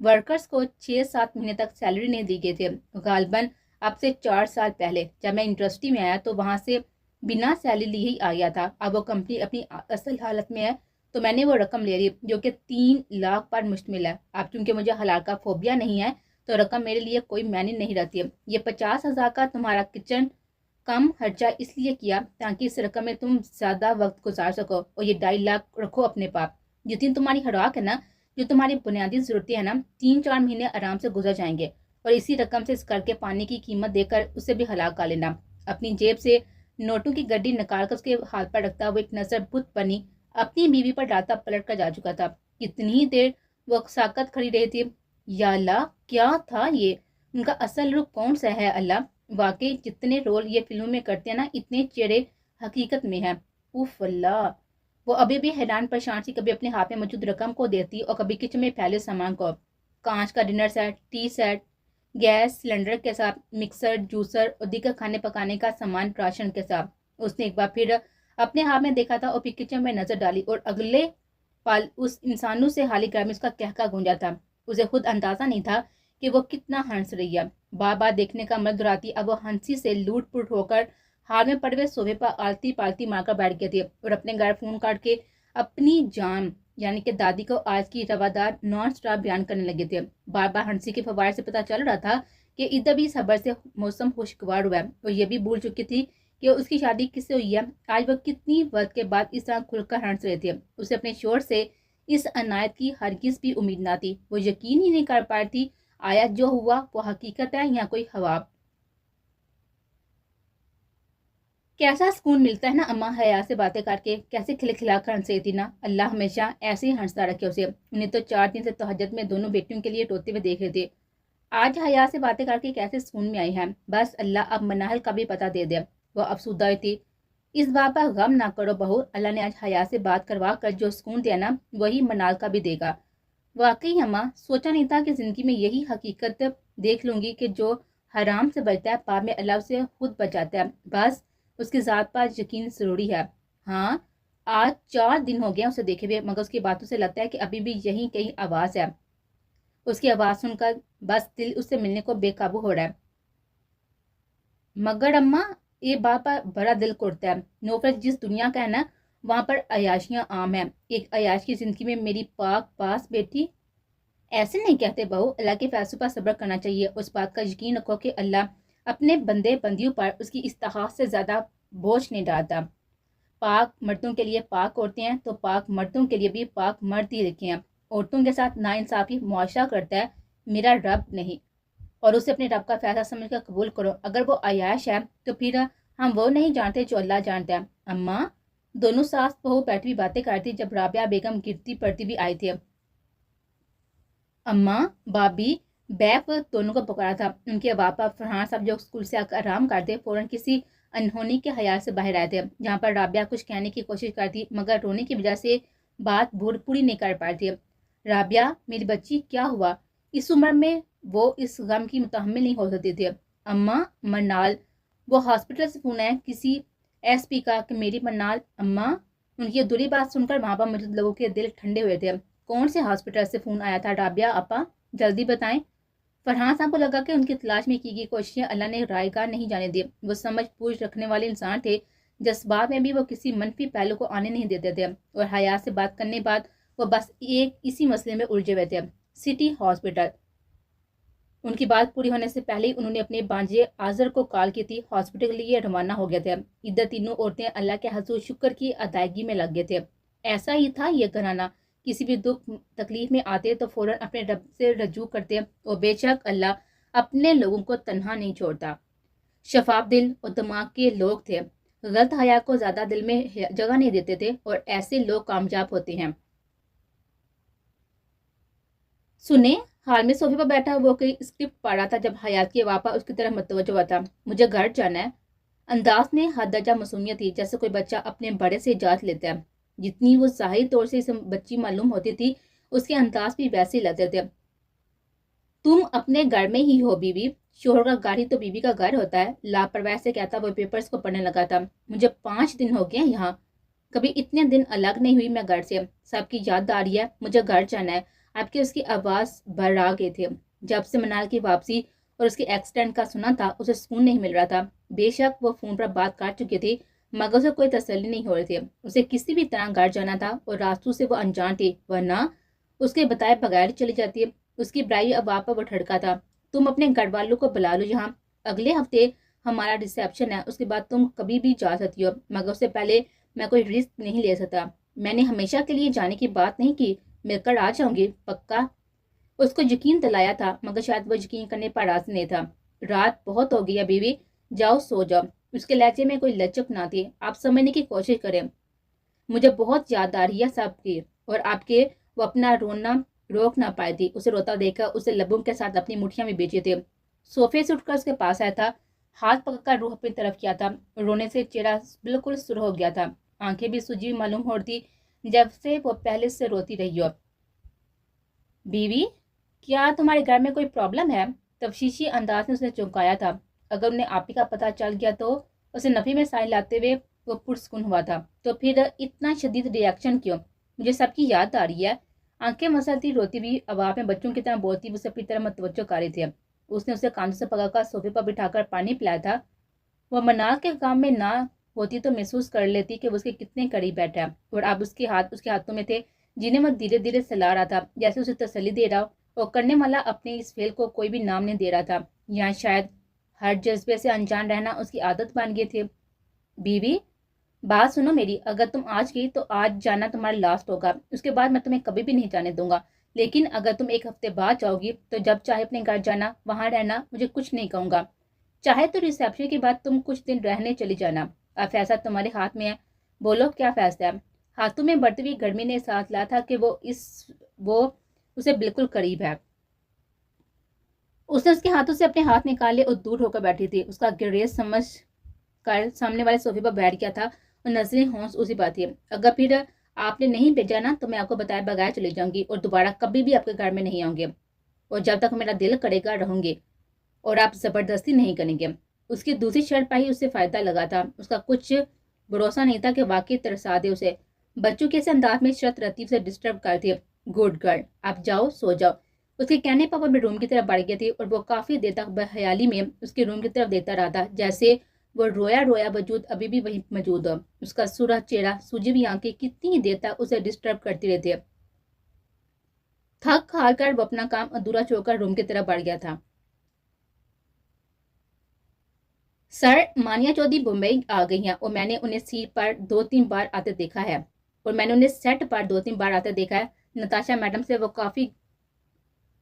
Workers کو 6-7 مہینے تک سیلری نہیں دی گئی تھی. غالباً اب سے 4 سال پہلے جب میں انڈسٹری میں آیا تو وہاں سے بنا سیلری لی ہی آ گیا تھا. اب وہ کمپنی اپنی اصل حالت میں ہے تو میں نے وہ رقم لے لی جو کہ 3 لاکھ پر مشتمل ہے. اب چونکہ مجھے حلال کا فوبیا نہیں ہے تو رقم میرے لیے کوئی معنی نہیں رہتی ہے. یہ 50,000 کا تمہارا کچن کم خرچہ اس لیے کیا تاکہ اس رقم میں تم زیادہ وقت گزار سکو، اور یہ 2.5 لاکھ رکھو اپنے پاس. جتنی تمہاری خوراک ہے نا، جو تمہاری بنیادی ضرورتیں ہیں نا، 3-4 مہینے آرام سے گزر جائیں گے. اور اسی رقم سے اس کر کے پانی کی قیمت دے کر اسے بھی ہلاک کر لینا. اپنی جیب سے نوٹوں کی گڈی نکال کر اس کے ہاتھ پر رکھتا وہ ایک نظر بت بنی اپنی بیوی پر ڈالتا پلٹ کر جا چکا تھا. کتنی دیر وہ ساکت کھڑی رہی تھی. یا اللہ، کیا تھا یہ؟ ان کا اصل رخ کون سا ہے اللہ؟ واقعی جتنے رول یہ فلموں میں کرتے ہیں نا، اتنے چہرے حقیقت میں ہیں. اوف اللہ. وہ ابھی بھی حیران پریشان سی، کبھی اپنے ہاتھ میں موجود رقم کو دیتی اور کبھی کچن میں پھیلے سامان کو. کانچ کا dinner set, tea set, gas cylinder کے ساتھ مکسر، جوسر اور دیگر کھانے پکانے کا سامان راشن کے ساتھ. اس نے ایک بار پھر اپنے ہاتھ میں دیکھا تھا اور پھر کچن میں نظر ڈالی، اور اگلے پل اس انسانوں سے حالی گھر میں اس کا کہکا گونجا تھا. اسے خود اندازہ نہیں تھا کہ وہ کتنا ہنس رہی ہے. بار بار دیکھنے کا عمل دہراتی اب وہ ہنسی سے لوٹ پوٹ ہو کر ہاتھ میں پڑے ہوئے صوفے پر آلتی پالتی مار کر بیٹھ گئی تھی، اور اپنے گھر فون کاٹ کے اپنی جان یعنی کہ دادی کو آج کی روادار نان سٹاپ بیان کرنے لگے تھے. بار بار ہنسی کے فوائد سے پتہ چل رہا تھا کہ ادھر بھی صبر سے موسم خوشگوار ہوا ہے، اور یہ بھی بھول چکی تھی کہ اس کی شادی کس سے ہوئی ہے. آج وہ کتنی وقت کے بعد اس طرح کھل کر ہنس رہے تھے. اسے اپنے شوہر سے اس عنایت کی ہرگز بھی امید نہ تھی. وہ یقین ہی نہیں کر پائی تھی آیا جو ہوا وہ حقیقت ہے یا کوئی خواب. کیسا سکون ملتا ہے نا اماں حیا سے باتیں کر کے، کیسے کھلکھلا کر ہنس رہی تھی نا. اللہ ہمیشہ ایسے ہی ہنستا رکھے اسے. انہیں تو 4 دن سے تہجد میں دونوں بیٹیوں کے لیے روتے ہوئے دیکھ رہے تھے. آج حیا سے باتیں کر کے کیسے سکون میں آئی ہیں. بس اللہ اب مناہل کا بھی پتہ دے دے. وہ افسردہ ہوئی تھی. اس بات پر غم نہ کرو بہو، اللہ نے آج حیا سے بات کروا کر جو سکون دیا نا وہی منال کا بھی دے گا. واقعی اماں، سوچا نہیں تھا کہ زندگی میں یہی حقیقت دیکھ لوں گی کہ جو حرام سے بچتا ہے پاپ میں اللہ سے خود بچاتا ہے. بس اس کی ذات پر یقین ضروری ہے. ہاں، آج 4 دن ہو گئے اسے دیکھے ہوئے، مگر اس کی باتوں سے لگتا ہے کہ ابھی بھی یہیں کہیں آواز ہے. اس کی آواز سن کر بس دل اس سے ملنے کو بے قابو ہو رہا ہے. مگر اماں، یہ بات پر بڑا دل کرتا ہے. نوفل جس دنیا کا ہے نا وہاں پر عیاشیاں عام ہیں. ایک عیاش کی زندگی میں میری پاک پاس بیٹی. ایسے نہیں کہتے بہو، اللہ کے فیصلوں پر صبر کرنا چاہیے. اس بات کا یقین رکھو کہ اللہ اپنے بندے بندیوں پر اس کی استحقاق سے زیادہ بوجھ نہیں ڈالتا. پاک مردوں کے لیے پاک عورتیں ہیں تو پاک مردوں کے لیے بھی پاک مرد ہی رکھے ہیں. عورتوں کے ساتھ ناانصافی معاشرہ کرتا ہے میرا رب نہیں، اور اسے اپنے رب کا فیصلہ سمجھ کر قبول کرو. اگر وہ عیاش ہے تو پھر ہم وہ نہیں جانتے جو اللہ جانتا ہے. اماں، دونوں ساس بہو بیٹھی ہوئی باتیں کرتی جب رابعہ بیگم گرتی پڑتی بھی آئی تھی. اماں، بابی بیف دونوں کو پکارا تھا. ان کے باپا فرحان صاحب جو اسکول سے آ کر آرام کرتے فوراً کسی انہونی کے خیال سے باہر آئے تھے، جہاں پر رابعہ کچھ کہنے کی کوشش کرتی مگر رونے کی وجہ سے بات پوری نہیں کر پائی تھی. رابعہ میری بچی، کیا ہوا؟ اس عمر میں وہ اس غم کی متحمل نہیں ہو سکتی تھی. اماں، منال، وہ ہاسپٹل سے فون ہے کسی ایس پی کا کہ میری منال. اماں، ان کی ادھوری بات سن کر وہاں پر موجود لوگوں کے دل ٹھنڈے ہوئے تھے. کون سے ہاسپٹل سے فون آیا تھا رابعہ اپا؟ جلدی بتائیں. فرحان صاحب کو لگا کہ ان کی تلاش میں کی گئی کوششیں اللہ نے رائے گاہ نہیں جانے دی. وہ سمجھ بوجھ رکھنے والے انسان تھے. جذبات میں بھی وہ کسی منفی پہلو کو آنے نہیں دیتے تھے، اور حیا سے بات کرنے بعد وہ بس اسی مسئلے میں الجھے ہوئے تھے. City hospital. ان کی بات پوری ہونے سے پہلے ہی انہوں نے اپنے بانجے آذر کو کال کی تھی. ہاسپٹل کے لیے روانہ ہو گئے تھے. ادھر تینوں عورتیں اللہ کے حضور شکر کی ادائیگی میں لگ گئے تھے. ایسا ہی تھا یہ گھرانہ. کسی بھی دکھ تکلیف میں آتے تو فوراً اپنے رب سے رجوع کرتے، اور بے شک اللہ اپنے لوگوں کو تنہا نہیں چھوڑتا. شفاف دل اور دماغ کے لوگ تھے. غلط حیا کو زیادہ دل میں جگہ نہیں دیتے تھے، اور ایسے لوگ کامیاب ہوتے ہیں. سنیں، حال میں صوفے پر بیٹھا وہ کوئی اسکرپٹ پڑھ رہا تھا جب حیات کی واپا اس کی طرف متوجہ ہوا تھا. مجھے گھر جانا ہے. انداز میں حد درجہ معصومیت تھی، جیسے کوئی بچہ اپنے بڑے سے اجازت لیتا ہے. جتنی وہ ظاہری طور سے اسے بچی معلوم ہوتی تھی اس کے انداز بھی ویسے ہی لگتے تھے. تم اپنے گھر میں ہی ہو بیوی. شوہر کا گھر ہی تو بیوی کا گھر ہوتا ہے. لاپرواہی سے کہتا وہ پیپرز کو پڑھنے لگا تھا. مجھے 5 دن ہو گئے یہاں. کبھی اتنے دن الگ نہیں ہوئی میں گھر سے. سب کی یاد آ رہی ہے. مجھے گھر جانا ہے. آپ کی اس کی آواز بھرا گئے تھے۔ جب سے منال کی واپسی اور اس کے ایکسیڈنٹ کا سنا تھا اسے سکون نہیں مل رہا تھا۔ بے شک وہ فون پر بات کر چکی تھی مگر اسے کوئی تسلی نہیں ہو رہی تھی۔ اسے کسی بھی طرح گھر جانا تھا اور راستوں سے وہ انجان تھی ورنہ اس کے بتائے بغیر چلی جاتی۔ اس کی برائی اب پر وہ ٹھڑکا تھا۔ تم اپنے گھر والوں کو بلا لو یہاں، اگلے ہفتے ہمارا ریسیپشن ہے، اس کے بعد تم کبھی بھی جا سکتی ہو، مگر اس سے پہلے میں کوئی رسک نہیں لے سکتا۔ میں نے ہمیشہ کے لیے جانے کی بات نہیں کی، مل کر آ جاؤں گی پکا۔ اس کو یقین دلایا تھا مگر شاید وہ یقین کرنے پر راضی نہیں تھا۔ رات بہت ہو گئی ہے بیوی، جاؤ سو جاؤ۔ اس کے لہجے میں کوئی لچک نہ تھی۔ آپ سمجھنے کی کوشش کریں، مجھے بہت یاد آ رہی ہے سب کی اور آپ کے۔ وہ اپنا رونا روک نہ پائی تھی۔ اسے روتا دیکھا اسے لبوں کے ساتھ اپنی مٹھیاں میں بیچے تھے۔ صوفے سے اٹھ کر اس کے پاس آیا تھا، ہاتھ پکڑ کر روح اپنی طرف کیا تھا۔ رونے سے چہرہ بالکل سرخ ہو گیا تھا، آنکھیں بھی سجی معلوم ہو رہی تھی جب سے وہ پہلے سے روتی رہی ہو۔ بیوی، کیا تمہارے گھر میں کوئی پرابلم ہے؟ تفشیشی انداز میں اسے چونکایا تھا۔ اگر انہیں آپی کا پتہ چل گیا تو اسے نفی میں سائن لاتے ہوئے وہ پرسکون ہوا تھا۔ تو پھر اتنا شدید ریاکشن کیوں؟ مجھے سب کی یاد آ رہی ہے۔ آنکھیں مسلتی روتی ہوئی آواز میں بچوں کی طرح بولتی وہ اسے اپنی طرح متوجہ کر رہی تھی۔ اس نے اسے کاندھوں سے پکڑ کر صوفے پر بٹھا کر پانی پلایا تھا۔ وہ منال کے کام میں نہ ہوتی تو محسوس کر لیتی کہ وہ اس کے کتنے قریب بیٹھا اور اب اس کے ہاتھوں میں تھے جنہیں وہ دھیرے دھیرے سلا رہا تھا، جیسے اسے تسلی دے رہا ہو، اور کرنے والا اپنے اس فعل کو کوئی بھی نام نہیں دے رہا تھا، یا شاید ہر جذبے سے انجان رہنا اس کی عادت بن گئی تھی۔ بیوی، بات سنو میری، اگر تم آج گئی تو آج جانا تمہارا لاسٹ ہوگا، اس کے بعد میں تمہیں کبھی بھی نہیں جانے دوں گا۔ لیکن اگر تم ایک ہفتے بعد جاؤ گی تو جب چاہے اپنے گھر جانا، وہاں رہنا، مجھے کچھ نہیں کہوں گا۔ چاہے تو ریسیپشن کے بعد تم کچھ دن رہنے چلی جانا، اب فیصلہ تمہارے ہاتھ میں ہے۔ بولو کیا فیصلہ ہے؟ ہاتھوں میں بڑھتی ہوئی گرمی نے احساس لا تھا کہ وہ اسے بالکل قریب ہے۔ اس نے اس کے ہاتھوں سے اپنے ہاتھ نکالے اور دور ہو کر بیٹھی تھی۔ اس کا گریز سمجھ کر سامنے والے صوفے پر بیٹھ گیا تھا اور نظریں ہونس اسی بات تھی۔ اگر پھر آپ نے نہیں بھیجا نا تو میں آپ کو بتائے بغیر چلی جاؤں گی اور دوبارہ کبھی بھی آپ کے گھر میں نہیں آؤں گے، اور جب تک میرا دل کرے گا رہوں گے، اور آپ زبردستی نہیں کریں گے۔ اس کی دوسری شرط پر ہی اسے فائدہ لگا تھا۔ اس کا کچھ بھروسہ نہیں تھا کہ واقعی ترسا دے اسے۔ بچوں کے سے انداز میں شرط رتیب سے ڈسٹرب کرتی۔ گڈ گرل، آپ جاؤ سو جاؤ۔ اس کے کہنے پر وہ اپنے روم کی طرف بڑھ گئی تھی اور وہ کافی دیر تک بخیالی میں اس کے روم کی طرف دیکھتا رہا تھا، جیسے وہ رویا رویا وجود ابھی بھی وہیں موجود ہو۔ اس کا سرخ چہرہ، سوجی ہوئی آنکھیں کتنی دیر تک اسے ڈسٹرب کرتی رہتی۔ تھک ہار کر وہ اپنا کام ادھورا چھوڑ کر روم کی طرف بڑھ گیا تھا۔ سر، مانیہ چودھری بمبئی آ گئی ہیں اور میں نے انہیں سیٹ پر 2-3 بار آتے دیکھا ہے، اور میں نے انہیں سیٹ پر 2-3 بار آتے دیکھا ہے۔ نتاشا میڈم سے وہ کافی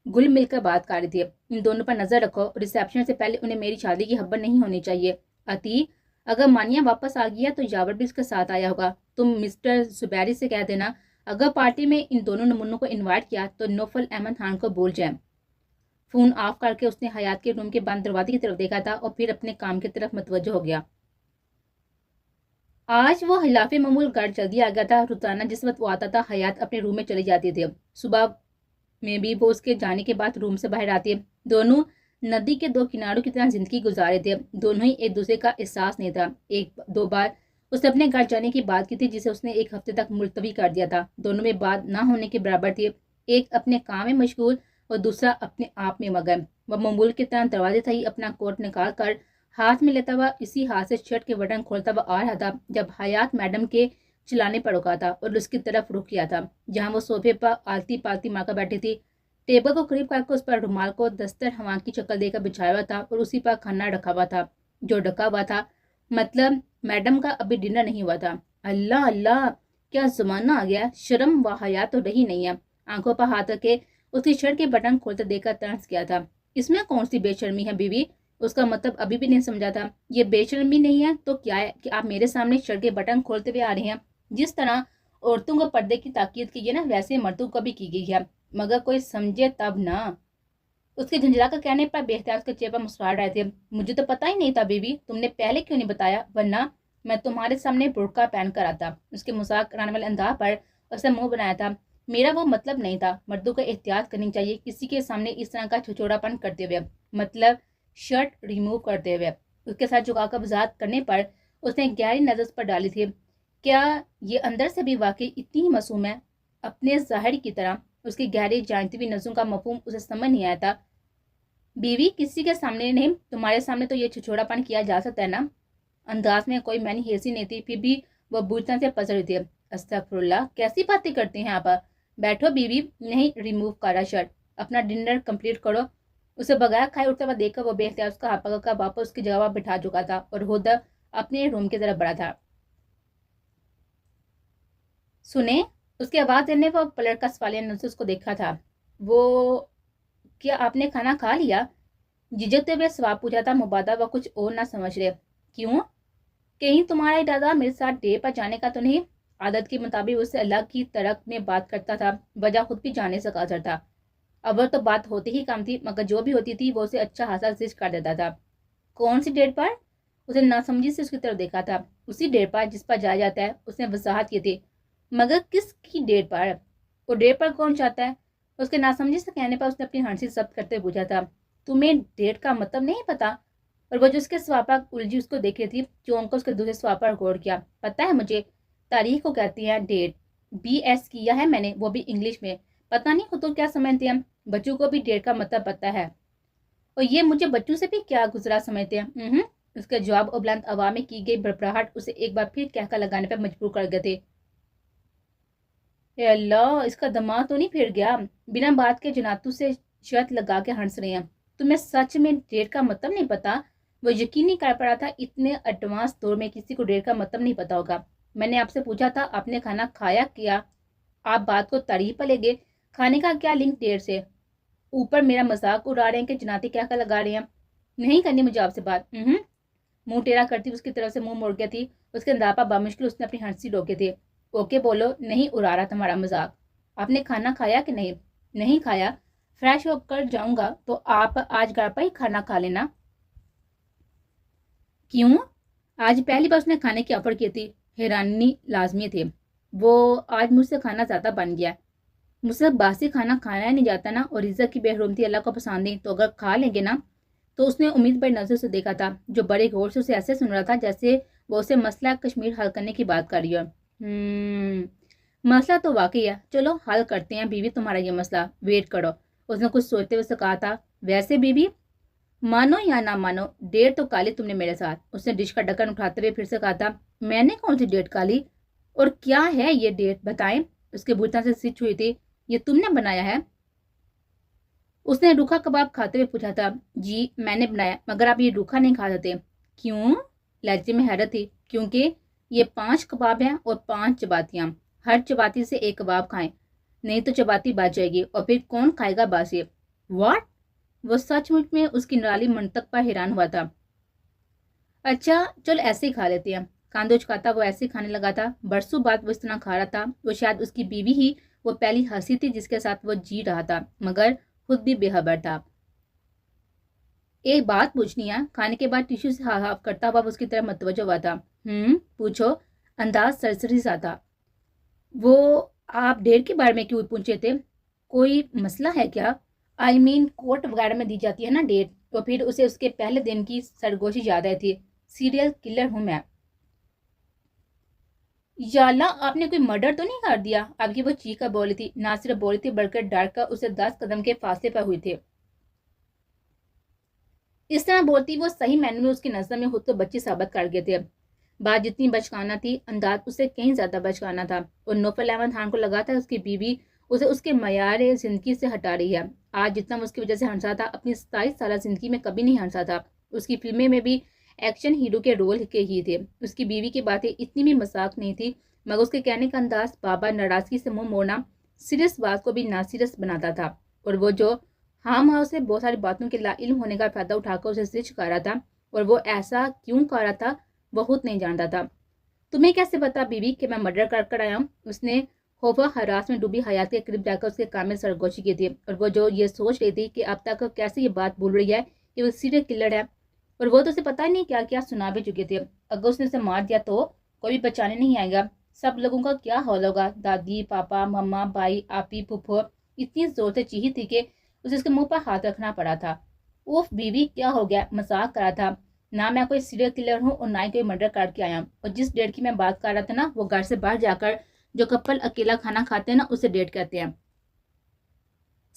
گل مل کر بات کر رہی تھی۔ ان دونوں پر نظر رکھو، ریسیپشن سے پہلے انہیں میری شادی کی خبر نہیں ہونی چاہیے۔ اتی، اگر مانیہ واپس آ گیا تو یاور بھی اس کے ساتھ آیا ہوگا۔ تم مسٹر زبیری سے کہہ دینا اگر پارٹی میں ان دونوں نمونوں کو انوائٹ کیا تو نوفل احمد خان کو بھول جائیں۔ فون آف کر کے اس نے حیات کے روم کے بند دروازے کی طرف دیکھا تھا اور پھر اپنے کام کی طرف متوجہ ہو گیا۔ آج وہ خلاف معمول گھر جلدی آ گیا تھا۔ روزانہ جس وقت وہ آتا تھا حیات اپنے روم میں چلی جاتی تھی۔ صبح میں بھی وہ اس کے جانے کے بعد روم سے باہر آتی۔ دونوں ندی کے 2 کناروں کی طرح زندگی گزارے تھے۔ دونوں ہی ایک دوسرے کا احساس نہیں تھا۔ 1-2 بار اس نے اپنے گھر جانے کی بات کی تھی جسے اس نے ایک ہفتے تک ملتوی کر دیا تھا۔ دونوں میں بات نہ ہونے کے برابر تھی، ایک اپنے کام میں مشغول اور دوسرا اپنے آپ میں مگن۔ وہ معمول کی طرح دروازے سے ہی اپنا کوٹ نکال کر ہاتھ میں لیتا ہوا اسی ہاتھ سے شرٹ کے بٹن کھولتا ہوا آ رہا تھا جب حیات میڈم کے چلانے پر رکا تھا اور اس کی طرف رخ کیا تھا جہاں وہ صوفے پر آلتی پالتی مار کر بیٹھی تھی۔ ٹیبل کو قریب کر کے اس پر رومال کو دستر ہوا کی شکل دے کر بچھایا ہوا تھا اور اسی پر کھانا رکھا ہوا تھا جو ڈھکا ہوا تھا، مطلب میڈم کا ابھی ڈنر نہیں ہوا تھا۔ اللہ اللہ، کیا زمانہ آ گیا، شرم و حیا تو رہی نہیں ہے۔ آنکھوں پر ہاتھ رکھ کے اس کی شرٹ کے بٹن کھولتے دیکھ کر طنز کیا تھا۔ اس میں کون سی بے شرمی ہے بیوی؟ اس کا مطلب ابھی بھی نہیں سمجھا تھا۔ یہ بے شرمی نہیں ہے تو کیا ہے کہ آپ میرے سامنے شرٹ کے بٹن کھولتے ہوئے آ رہے ہیں؟ جس طرح عورتوں کو پردے کی تاکید کی گئی نا ویسے مردوں کو بھی کی گئی ہے، مگر کوئی سمجھے تب نہ۔ اس کے جھنجھلا کر کہنے پر بے اختیار اس کے چہرے پر مسکرا رہے تھے۔ مجھے تو پتہ ہی نہیں تھا بیوی، تم نے پہلے کیوں نہیں بتایا، ورنہ میں تمہارے سامنے برقع پہن کر آتا۔ اس کے مذاق کرانے والے انداز پر اس نے منہ بنایا تھا۔ میرا وہ مطلب نہیں تھا، مردوں کو احتیاط کرنی چاہیے کسی کے سامنے اس طرح کا چھچوڑا پن کرتے ہوئے، مطلب شرٹ ریموو کرتے ہوئے۔ اس کے ساتھ جھکا کر وضاحت کرنے پر اس نے گہری نظر پر ڈالی تھی۔ کیا یہ اندر سے بھی واقعی اتنی ہی معصوم ہے؟ اپنے ظاہر کی طرح اس کی گہری جانتی ہوئی نظروں کا مفہوم اسے سمجھ نہیں آیا تھا۔ بیوی کسی کے سامنے نہیں، تمہارے سامنے تو یہ چھچوڑا پن کیا جا سکتا ہے نا؟ انداز میں کوئی معنی حیثی نہیں تھی، پھر بھی وہ بری طرح سے پسر رہی تھی۔ استغفر اللہ، کیسی باتیں کرتے ہیں آپ؟ بیٹھو بیوی۔ نہیں، ریموو کرا شرٹ، اپنا ڈنر کمپلیٹ کرو۔ اسے بغیر کھائے اٹھتا ہوا دیکھ کر وہ بے اختیار اس کا ہاتھ پکڑ کر واپس اس کی جگہ پر بٹھا چکا تھا اور خود اپنے روم کی طرف بڑھا تھا۔ سنیں، اس کی آواز دینے وہ پلٹ کا سوالیہ نظر اس کو دیکھا تھا۔ وہ کیا آپ نے کھانا کھا لیا؟ جھجکتے ہوئے سوال پوچھا تھا مبادہ وہ کچھ اور نہ سمجھ رہے۔ کیوں؟ کہیں تمہارا ارادہ میرے ساتھ ڈیر پر جانے کا تو نہیں؟ عادت کے مطابق اس سے الگ کی ترک میں بات کرتا تھا، وجہ خود بھی جانے سے قاصر تھا۔ اول تو بات ہوتی ہی کم تھی، مگر جو بھی ہوتی تھی وہ اسے اچھا خاصا زج کر دیتا تھا۔ کون سی ڈیٹ پر؟ اسے ناسمجھی سے اس کی طرف دیکھا تھا۔ اسی ڈیٹ پر جس پر جایا جاتا ہے، اس نے وضاحت کی تھی۔ مگر کس کی ڈیٹ پر؟ وہ ڈیٹ پر کون چاہتا ہے؟ اس کے ناسمجھی سے کہنے پر اس نے اپنی ہنسی ضبط کرتے پوچھا تھا۔ تمہیں ڈیٹ کا مطلب نہیں پتا؟ اور وہ جو اس کے سوال پر الجھی اس کو دیکھ رہی تھی، چونک اس کے دوسرے سوال پر غور کیا۔ پتہ ہے مجھے، تاریخ کو کہتی ہیں ڈیٹ، BS کیا ہے میں نے، وہ بھی انگلش میں۔ پتہ نہیں خود کو کیا سمجھتے ہیں، بچوں کو بھی ڈیٹ کا مطلب پتہ ہے، اور یہ مجھے بچوں سے بھی کیا گزرا سمجھتے ہیں۔ اس کے جواب اور بلند آواز میں کی گئی بڑبڑاہٹ اسے ایک بار پھر کہکا لگانے پر مجبور کر گئے تھے۔ اے اللہ، اس کا دماغ تو نہیں پھر گیا؟ بنا بات کے جناتو سے شرط لگا کے ہنس رہے ہیں۔ تمہیں سچ میں ڈیٹ کا مطلب نہیں پتا؟ وہ یقین نہیں کر پڑا تھا اتنے ایڈوانس دور میں کسی کو ڈیٹ کا مطلب نہیں پتا ہوگا۔ میں نے آپ سے پوچھا تھا آپ نے کھانا کھایا کیا؟ آپ بات کو تعریف پر لے گئے، کھانے کا کیا لنک ڈیٹ سے؟ اوپر میرا مذاق اڑا رہے ہیں کہ جناتی کیا لگا رہے ہیں۔ نہیں کرنی مجھے آپ سے بات۔ منہ ٹیڑھا کرتی اس کی طرف سے منہ موڑ گیا تھی۔ اس کے انداز پر بامشکل اس نے اپنی ہنسی روکے تھے۔ اوکے بولو، نہیں اڑا رہا تمہارا مذاق۔ آپ نے کھانا کھایا کہ نہیں؟ نہیں کھایا۔ فریش ہو کر جاؤں گا تو آپ آج گھر پر ہی کھانا کھا لینا۔ کیوں؟ آج پہلی بار اس نے کھانے کی آفر کی تھی۔ حیرانی لازمی تھی۔ وہ آج مجھ سے کھانا زیادہ بن گیا۔ مجھ سے باسی کھانا کھانا ہی نہیں جاتا نا، اور عزت کی بے حرمتی اللہ کو پسند نہیں، تو اگر کھا لیں گے نا۔ تو اس نے امید بڑی نظر سے دیکھا تھا، جو بڑے غور سے اسے ایسے سن رہا تھا جیسے وہ اسے مسئلہ کشمیر حل کرنے کی بات کر رہی ہو۔ مسئلہ تو واقعی ہے، چلو حل کرتے ہیں بیوی تمہارا یہ مسئلہ، ویٹ کرو۔ اس نے کچھ سوچتے ہوئے سے کہا تھا۔ ویسے بیوی، مانو یا نہ مانو، ڈیٹ تو کالی تم نے میرے ساتھ۔ اس نے ڈش کا ڈھکن اٹھاتے ہوئے پھر سے کہا تھا۔ میں نے کون سی ڈیٹ کالی؟ اور کیا ہے یہ ڈیٹ، بتائیں؟ اس کے بوتھا سے سچ ہوئی تھی۔ یہ تم نے بنایا ہے؟ اس نے روکھا کباب کھاتے ہوئے پوچھا تھا۔ جی میں نے بنایا، مگر آپ یہ روکھا نہیں کھا سکتے۔ کیوں؟ لہجے میں حیرت تھی۔ کیونکہ یہ 5 کباب ہیں اور 5 چپاتیاں، ہر چپاتی سے 1 کباب کھائیں، نہیں تو چپاتی بچ جائے گی، اور پھر کون کھائے گا باسی؟ واٹ؟ وہ سچ مچ میں اس کی نرالی منطق پر حیران ہوا تھا۔ اچھا چل ایسے ہی کھا لیتے ہیں۔ کاندھے اچکاتا وہ ایسے ہی کھانے لگا تھا۔ برسوں بعد وہ اس طرح کھا رہا تھا۔ وہ شاید اس کی بیوی ہی وہ پہلی ہنسی تھی جس کے ساتھ وہ جی رہا تھا، مگر خود بھی بے خبر تھا۔ ایک بات پوچھنی ہے۔ کھانے کے بعد ٹیشو سے ہاف کرتا ہوا وہ اس کی طرف متوجہ ہوا تھا۔ پوچھو۔ انداز سرسری سا تھا۔ وہ آپ ڈیٹ کے بارے میں کیوں پوچھے تھے؟ کوئی مسئلہ ہے کیا؟ کورٹ وغیرہ میں دی جاتی ہے نا ڈیٹ، تو پھر اسے اس کے پہلے دن کی سرگوشی یاد آئی تھی۔ سیریل کلر ہوں میں۔ یا اللہ، آپ نے کوئی مرڈر تو نہیں کر دیا؟ آپ کی وہ چیخ کر بولی تھی، نہ صرف بولی تھی بلکہ ڈر کر اسے 10 قدم کے فاصلے پر ہوئی تھی۔ اس طرح بولتی وہ صحیح معنی میں اس کی نظر میں خود کو بچی ثابت کر گئے تھے۔ بات جتنی بچکانا تھی، انداز اس سے کہیں زیادہ بچکانا تھا، اور نوفل احمد خان کو لگا تھا اس کی بیوی اسے اس کے معیار زندگی سے ہٹا رہی ہے۔ آج جتنا اس کی وجہ سے ہنسا تھا، اپنی 27 سالہ زندگی میں کبھی نہیں ہنسا تھا۔ اس کی فلمیں میں بھی ایکشن ہیرو کے رول کے ہی تھے۔ اس کی بیوی کی باتیں اتنی بھی مذاق نہیں تھی، مگر اس کے کہنے کا انداز بابا ناراضگی سے منہ موڑنا سیریس بات کو بھی نا سیریس بناتا تھا، اور وہ جو اسے بہت ساری باتوں کے لا علم ہونے کا فائدہ اٹھا کر اسے زج کر رہا تھا، اور وہ ایسا کیوں کر رہا تھا وہ خود نہیں جانتا تھا۔ تمہیں کیسے پتا بیوی کہ میں مرڈر کر آیا ہوں؟ اس نے خوف و ہراس میں ڈوبی حیات کے قریب جا کر اس کے کام میں سرگوشی کی تھی، اور وہ جو یہ سوچ رہی تھی کہ اب تک کیسے یہ بات بھول رہی ہے کہ وہ سیریل کلر ہے، اور وہ تو اسے پتہ ہی نہیں کیا کیا سنا بھی چکے تھے۔ اگر اس نے اسے مار دیا تو کوئی بھی بچانے نہیں آئے گا۔ سب لوگوں کا کیا حال ہوگا؟ دادی، پاپا، مما، بھائی، آپی، پھپھو اتنی زور سے چیخی تھی کہ اسے اس کے منہ پر ہاتھ رکھنا پڑا تھا۔ اوف بیوی، کیا ہو گیا؟ مذاق کر رہا تھا، نہ میں کوئی سیریل کلر ہوں اور نہ ہی کوئی مرڈر کر کے آیا ہوں، اور جس ڈیٹ کی میں بات کر رہا تھا نا، وہ گھر سے باہر جا کر جو کپل اکیلا کھانا کھاتے ہیں نا، اسے ڈیٹ کہتے ہیں۔